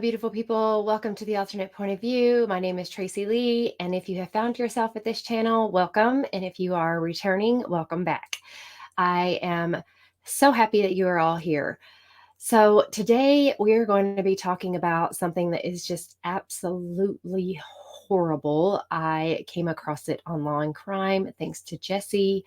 beautiful people. Welcome to the alternate point of view. My name is Tracy Lee, and if you have found yourself at this channel, welcome. And if you are returning, welcome back. I am so happy that you are all here. So today we're going to be talking about something that is just absolutely horrible. I came across it on Law and Crime thanks to Jesse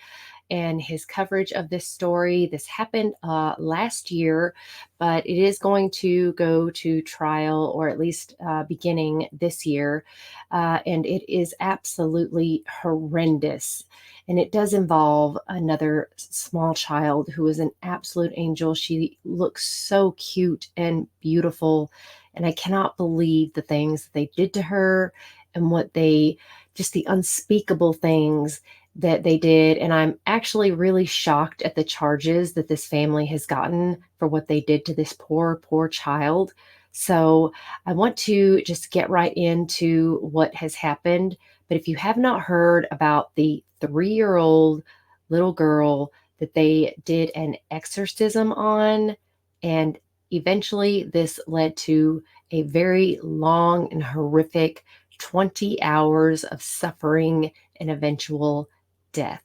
and his coverage of this story. This happened last year, but it is going to go to trial, or at least beginning this year. And it is absolutely horrendous. And it does involve another small child who is an absolute angel. She looks so cute and beautiful. And I cannot believe the things that they did to her and just the unspeakable things that they did. And I'm actually really shocked at the charges that this family has gotten for what they did to this poor, poor child. So I want to just get right into what has happened. But if you have not heard about the 3-year-old little girl that they did an exorcism on, and eventually this led to a very long and horrific 20 hours of suffering and eventual death.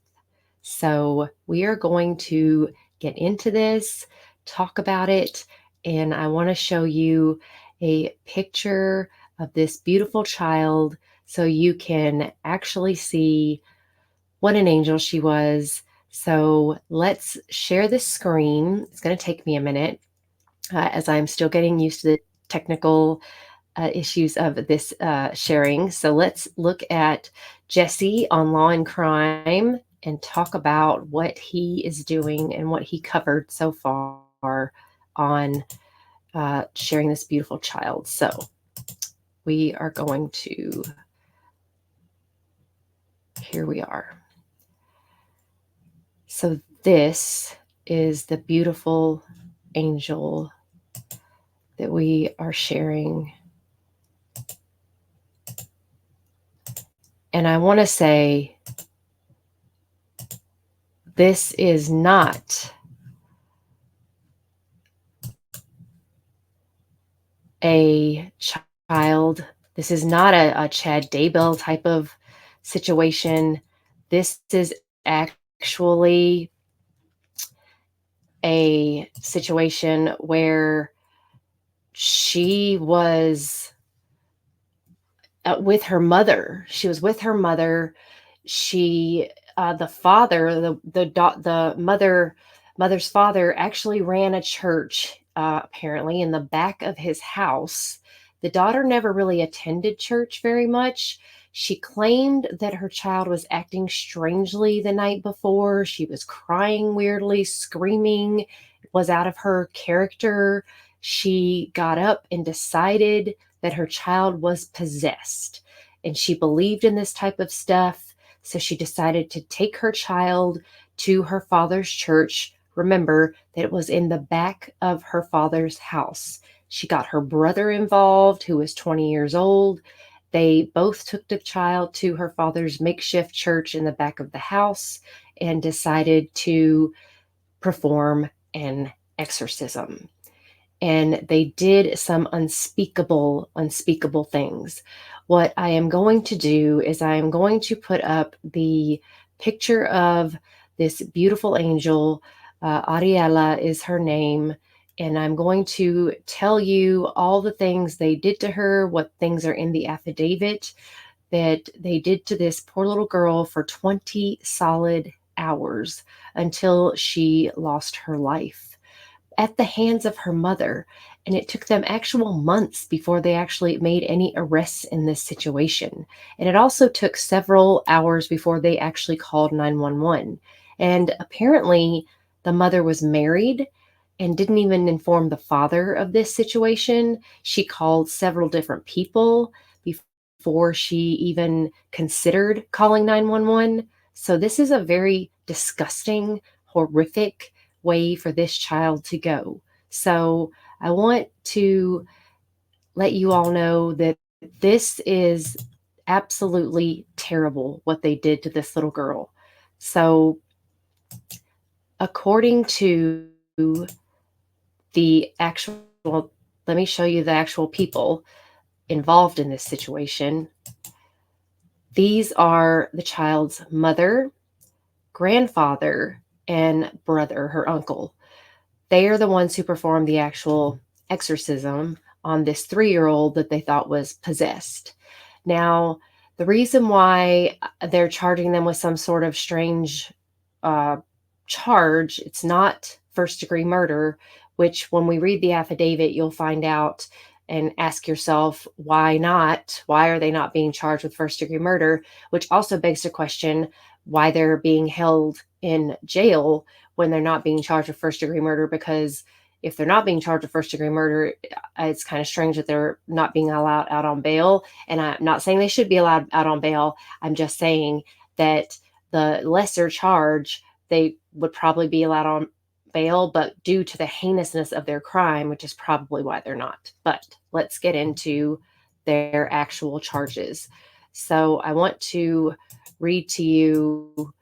So we are going to get into this, talk about it, and I want to show you a picture of this beautiful child so you can actually see what an angel she was. So let's share the screen. It's going to take me a minute as I'm still getting used to the technical issues of this sharing. So let's look at Jesse on Law and Crime and talk about what he is doing and what he covered so far on sharing this beautiful child. So we are going to, here we are. So this is the beautiful angel that we are sharing. And I want to say, this is not a child. This is not a Chad Daybell type of situation. This is actually a situation where she was with her mother. She was with her mother. The father, the mother's father actually ran a church, apparently in the back of his house. The daughter never really attended church very much. She claimed that her child was acting strangely the night before. She was crying weirdly, screaming, was out of her character. She got up and decided that her child was possessed, and she believed in this type of stuff. So she decided to take her child to her father's church. Remember that it was in the back of her father's house. She got her brother involved, who was 20 years old. They both took the child to her father's makeshift church in the back of the house and decided to perform an exorcism. And they did some unspeakable things. What I am going to do is I am going to put up the picture of this beautiful angel. Ariella is her name. And I'm going to tell you all the things they did to her, what things are in the affidavit that they did to this poor little girl for 20 solid hours until she lost her life at the hands of her mother. And it took them actual months before they actually made any arrests in this situation. And it also took several hours before they actually called 911. And apparently the mother was married and didn't even inform the father of this situation. She called several different people before she even considered calling 911. So this is a very disgusting, horrific way for this child to go. So I want to let you all know that this is absolutely terrible what they did to this little girl. So according to the actual let me show you the actual people involved in this situation. These are the child's mother, grandfather, and brother, her uncle. They are the ones who performed the actual exorcism on this 3-year-old that they thought was possessed. Now, the reason why they're charging them with some sort of strange uh, charge, it's not first-degree murder, which when we read the affidavit, you'll find out and ask yourself, why not? Why are they not being charged with first-degree murder? Which also begs the question why they're being held in jail when they're not being charged with first-degree murder, because if they're not being charged with first-degree murder, it's kind of strange that they're not being allowed out on bail. And I'm not saying they should be allowed out on bail. I'm just saying that the lesser charge, they would probably be allowed on bail, but due to the heinousness of their crime, which is probably why they're not. But let's get into their actual charges. So I want to read to you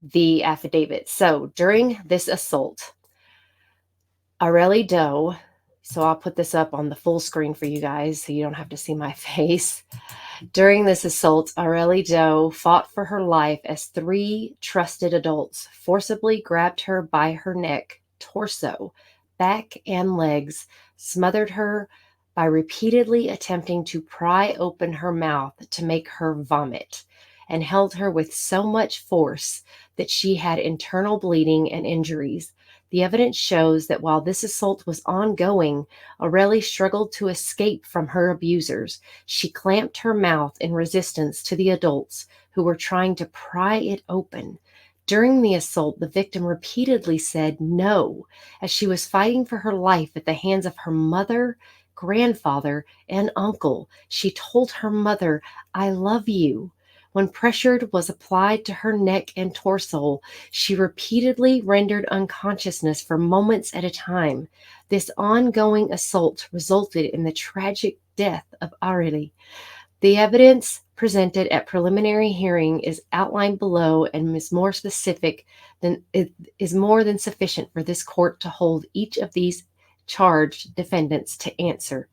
the affidavit. So during this assault, Aurelie Doe, so I'll put this up on the full screen for you guys so you don't have to see my face. During this assault, Aurelie Doe fought for her life as 3 trusted adults forcibly grabbed her by her neck, torso, back, and legs, smothered her by repeatedly attempting to pry open her mouth to make her vomit, and held her with so much force that she had internal bleeding and injuries. The evidence shows that while this assault was ongoing, Aurelie struggled to escape from her abusers. She clamped her mouth in resistance to the adults who were trying to pry it open. During the assault, the victim repeatedly said no, as she was fighting for her life at the hands of her mother, grandfather, and uncle. She told her mother, "I love you." When pressure was applied to her neck and torso, she repeatedly rendered unconsciousness for moments at a time. This ongoing assault resulted in the tragic death of Aurelie. The evidence presented at preliminary hearing is outlined below and is more specific than it is more than sufficient for this court to hold each of these charged defendants to answer.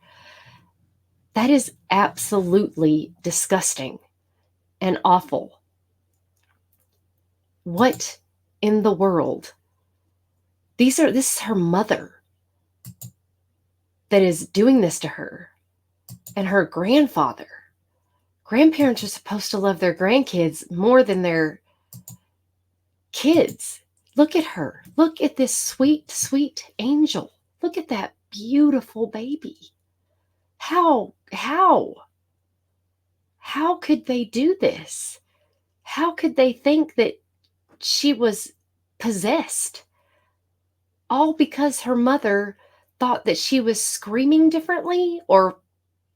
That is absolutely disgusting and awful. What in the world? This is her mother that is doing this to her, and her grandfather. Grandparents are supposed to love their grandkids more than their kids. Look at her. Look at this sweet, sweet angel. Look at that beautiful baby. How could they do this? How could they think that she was possessed? All because her mother thought that she was screaming differently or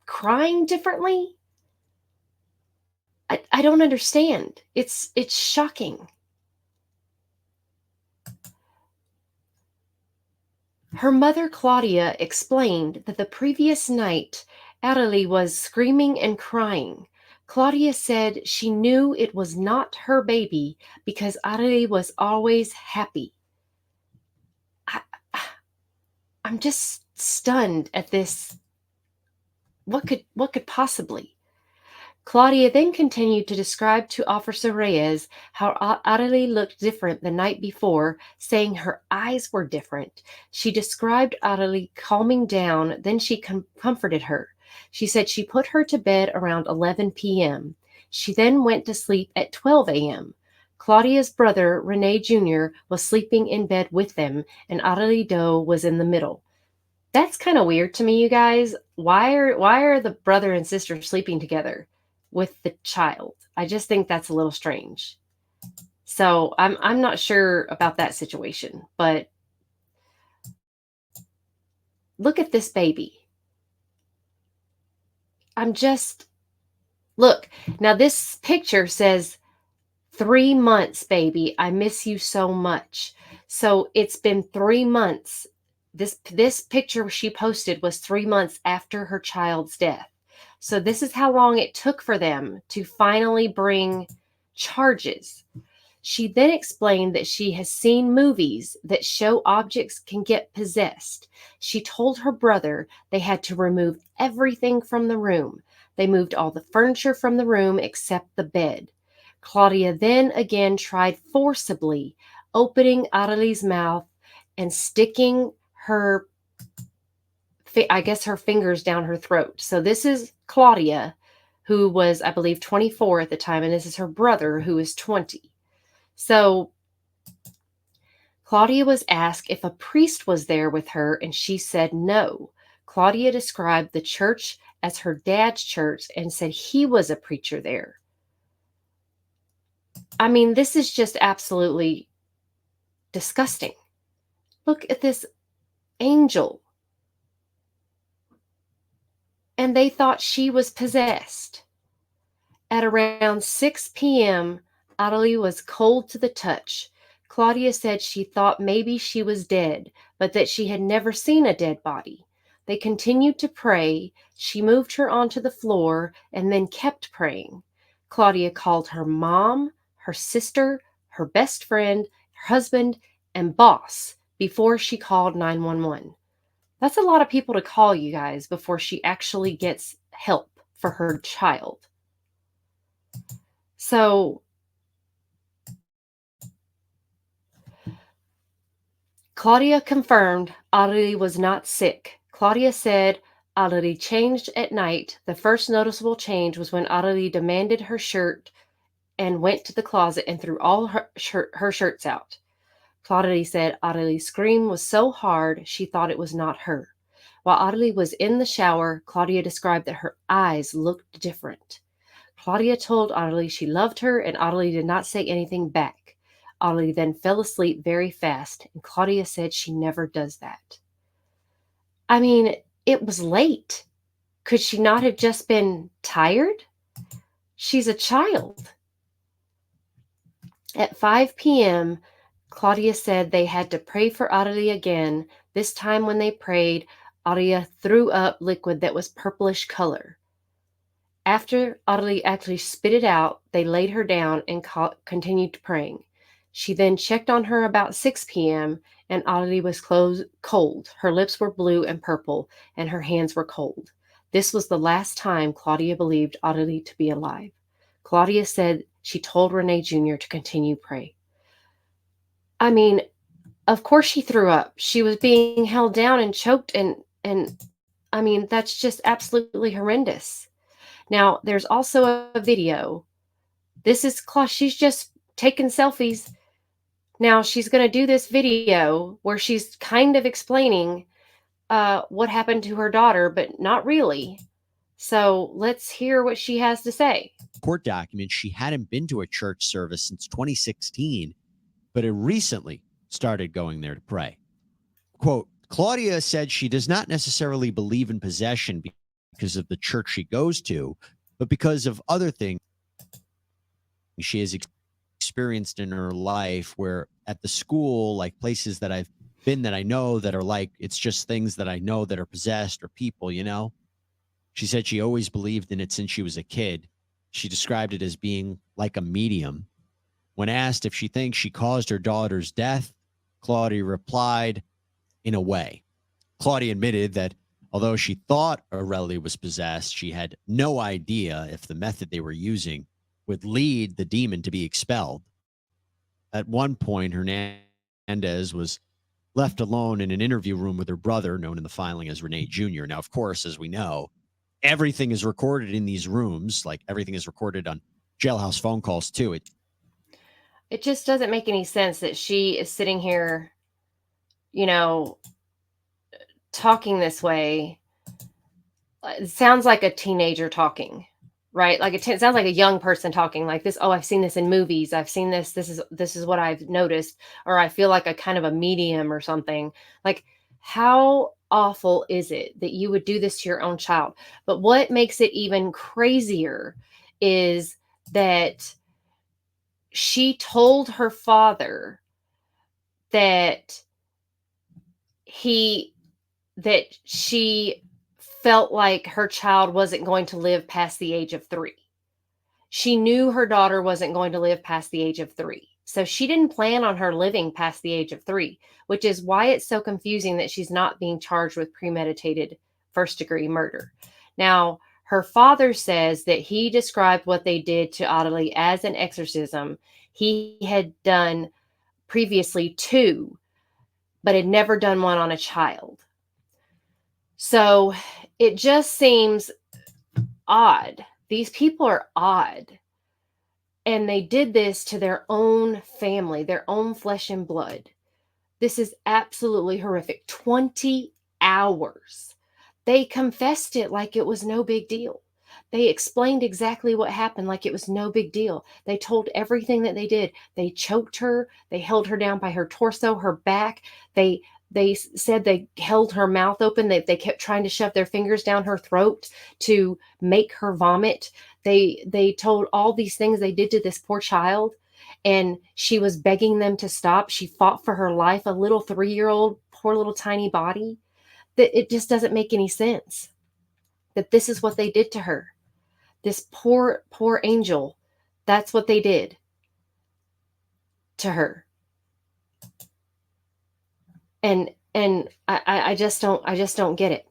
crying differently? I don't understand. It's shocking. Her mother, Claudia, explained that the previous night, Aurelie was screaming and crying. Claudia said she knew it was not her baby because Aurelie was always happy. I'm just stunned at this. What could possibly? Claudia then continued to describe to Officer Reyes how Aurelie looked different the night before, saying her eyes were different. She described Aurelie calming down, then she comforted her. She said she put her to bed around 11 p.m. She then went to sleep at 12 a.m. Claudia's brother, Rene Jr., was sleeping in bed with them, and Aurelie Doe was in the middle. That's kind of weird to me, you guys. Why are the brother and sister sleeping together with the child? I just think that's a little strange. So I'm not sure about that situation, but look at this baby. Look, now this picture says 3 months, baby. I miss you so much. So it's been 3 months. This picture she posted was 3 months after her child's death. So this is how long it took for them to finally bring charges. She then explained that she has seen movies that show objects can get possessed. She told her brother they had to remove everything from the room. They moved all the furniture from the room except the bed. Claudia then again tried forcibly opening Adelie's mouth and sticking her, I guess, her fingers down her throat. So this is Claudia, who was, I believe, 24 at the time, and this is her brother, who is 20. So Claudia was asked if a priest was there with her, and she said no. Claudia described the church as her dad's church and said he was a preacher there. I mean, this is just absolutely disgusting. Look at this angel. And they thought she was possessed. At around 6 p.m., Adelie was cold to the touch. Claudia said she thought maybe she was dead, but that she had never seen a dead body. They continued to pray. She moved her onto the floor and then kept praying. Claudia called her mom, her sister, her best friend, her husband, and boss before she called 911. That's a lot of people to call, you guys, before she actually gets help for her child. So Claudia confirmed Adelie was not sick. Claudia said Adelie changed at night. The first noticeable change was when Adelie demanded her shirt and went to the closet and threw all her shirts out. Claudia said Adelie's scream was so hard she thought it was not her. While Adelie was in the shower, Claudia described that her eyes looked different. Claudia told Adelie she loved her, and Adelie did not say anything back. Adelie then fell asleep very fast, and Claudia said she never does that. I mean, it was late. Could she not have just been tired? She's a child. At 5 p.m., Claudia said they had to pray for Adelie again. This time when they prayed, Adelie threw up liquid that was purplish color. After Adelie actually spit it out, they laid her down and continued praying. She then checked on her about 6 p.m., and Adelie was cold. Her lips were blue and purple, and her hands were cold. This was the last time Claudia believed Adelie to be alive. Claudia said she told Rene Jr. to continue pray. I mean, of course she threw up. She was being held down and choked, and I mean, that's just absolutely horrendous. Now, there's also a video. This is she's just taking selfies. Now, she's going to do this video where she's kind of explaining what happened to her daughter, but not really. So let's hear what she has to say. Court documents, she hadn't been to a church service since 2016, but had recently started going there to pray. Quote, Claudia said she does not necessarily believe in possession because of the church she goes to, but because of other things she has experienced in her life, where at the school, like places that I've been that I know that are like, it's just things that I know that are possessed or people, you know? She said she always believed in it since she was a kid. She described it as being like a medium. When asked if she thinks she caused her daughter's death, Claudia replied, in a way. Claudia admitted that although she thought Aurelie was possessed, she had no idea if the method they were using would lead the demon to be expelled. At one point, Hernandez was left alone in an interview room with her brother, known in the filing as Rene Jr. Now, of course, as we know, everything is recorded in these rooms. Like everything is recorded on jailhouse phone calls, too. It just doesn't make any sense that she is sitting here, you know, talking this way. It sounds like a teenager talking, right? Like it sounds like a young person talking like this. Oh, I've seen this in movies. I've seen this. This is what I've noticed. Or I feel like a kind of a medium or something. Like, how awful is it that you would do this to your own child? But what makes it even crazier is that she told her father that she felt like her child wasn't going to live past the age of 3. She knew her daughter wasn't going to live past the age of 3. So she didn't plan on her living past the age of 3, which is why it's so confusing that she's not being charged with premeditated first degree murder. Now, her father says that he described what they did to Adelie as an exorcism. He had done previously 2, but had never done one on a child. So it just seems odd. These people are odd. And they did this to their own family, their own flesh and blood. This is absolutely horrific. 20 hours. They confessed it like it was no big deal. They explained exactly what happened like it was no big deal. They told everything that they did. They choked her, they held her down by her torso, her back. They said they held her mouth open. They kept trying to shove their fingers down her throat to make her vomit. They told all these things they did to this poor child, and she was begging them to stop. She fought for her life, a little 3-year-old, poor little tiny body. That it just doesn't make any sense that this is what they did to her. This poor angel. That's what they did to her. And I just don't get it.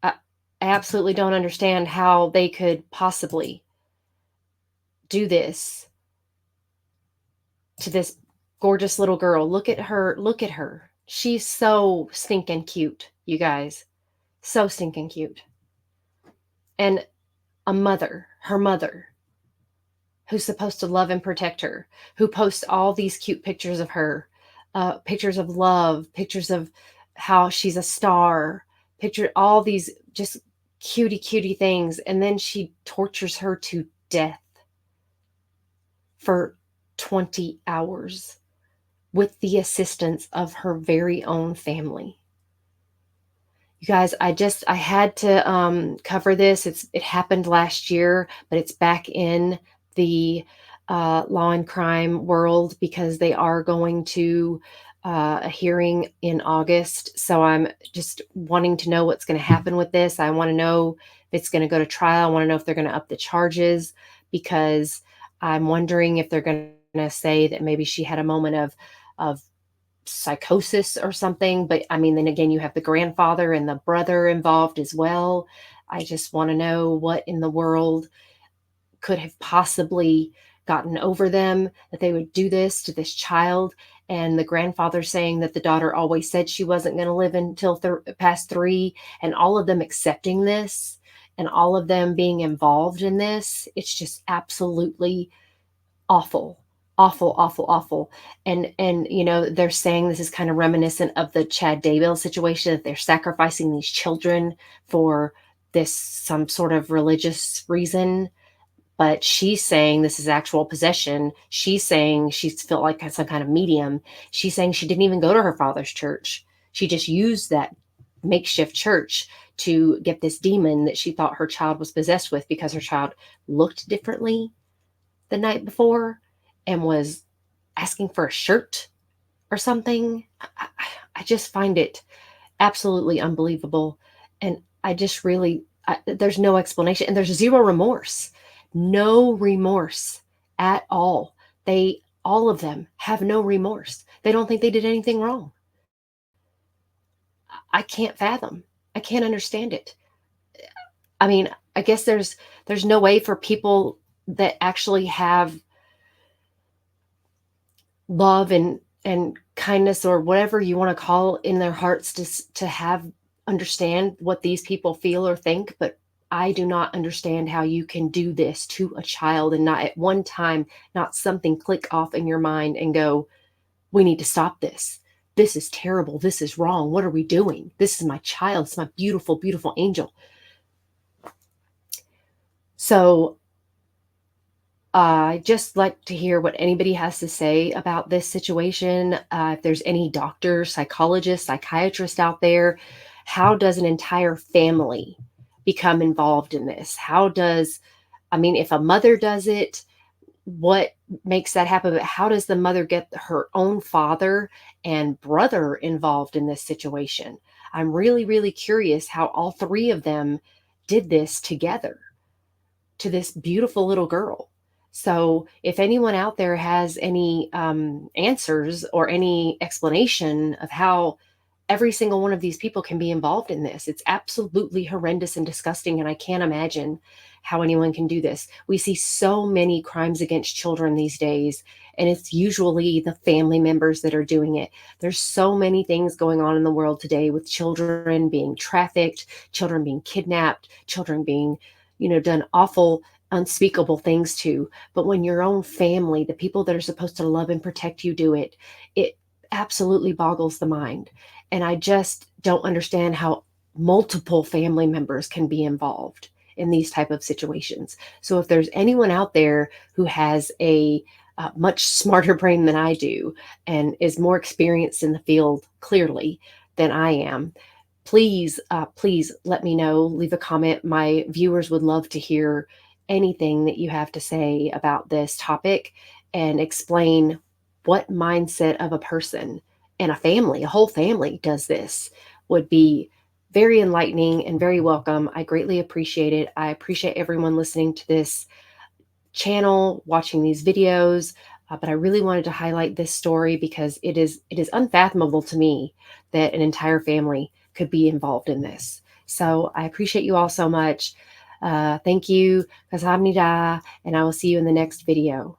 I absolutely don't understand how they could possibly do this to this gorgeous little girl. Look at her. Look at her. She's so stinking cute, you guys. So stinking cute. And her mother, who's supposed to love and protect her, who posts all these cute pictures of her, pictures of love, pictures of how she's a star, all these just cutie things. And then she tortures her to death for 20 hours with the assistance of her very own family. You guys, I had to cover this. It happened last year, but it's back in the law and crime world because they are going to a hearing in August. So I'm just wanting to know what's going to happen with this. I want to know if it's going to go to trial. I want to know if they're going to up the charges, because I'm wondering if they're going to say that maybe she had a moment of psychosis or something. But I mean, then again, you have the grandfather and the brother involved as well. I just want to know what in the world could have possibly gotten over them that they would do this to this child. And the grandfather saying that the daughter always said she wasn't going to live until past 3, and all of them accepting this and all of them being involved in this. It's just absolutely awful, awful. And they're saying this is kind of reminiscent of the Chad Daybell situation, that they're sacrificing these children for this some sort of religious reason. But she's saying this is actual possession. She's saying she's felt like some kind of medium. She's saying she didn't even go to her father's church. She just used that makeshift church to get this demon that she thought her child was possessed with, because her child looked differently the night before and was asking for a shirt or something. I just find it absolutely unbelievable. And I just really, there's no explanation, and there's zero remorse. No remorse at all. All of them have no remorse. They don't think they did anything wrong. I can't fathom. I can't understand it. I mean, I guess there's no way for people that actually have love and kindness, or whatever you want to call in their hearts, to have understand what these people feel or think. But I do not understand how you can do this to a child and not at one time, not something click off in your mind and go, we need to stop this. This is terrible. This is wrong. What are we doing? This is my child. It's my beautiful angel. So I just like to hear what anybody has to say about this situation. If there's any doctors, psychologists, psychiatrists out there, how does an entire family become involved in this? If a mother does it, what makes that happen? But how does the mother get her own father and brother involved in this situation? I'm really curious how all 3 of them did this together to this beautiful little girl. So if anyone out there has any answers or any explanation of how every single one of these people can be involved in this, it's absolutely horrendous and disgusting. And I can't imagine how anyone can do this. We see so many crimes against children these days, and it's usually the family members that are doing it. There's so many things going on in the world today with children being trafficked, children being kidnapped, children being, done awful, unspeakable things to. But when your own family, the people that are supposed to love and protect you, do it, it absolutely boggles the mind. And I just don't understand how multiple family members can be involved in these type of situations. So if there's anyone out there who has a much smarter brain than I do and is more experienced in the field clearly than I am, please let me know. Leave a comment. My viewers would love to hear anything that you have to say about this topic and explain what mindset of a person and a whole family does this would be very enlightening and very welcome. I greatly appreciate it. I appreciate everyone listening to this channel, watching these videos. But I really wanted to highlight this story because it is unfathomable to me that an entire family could be involved in this. So I appreciate you all so much. Thank you, Kasamnida, and I will see you in the next video.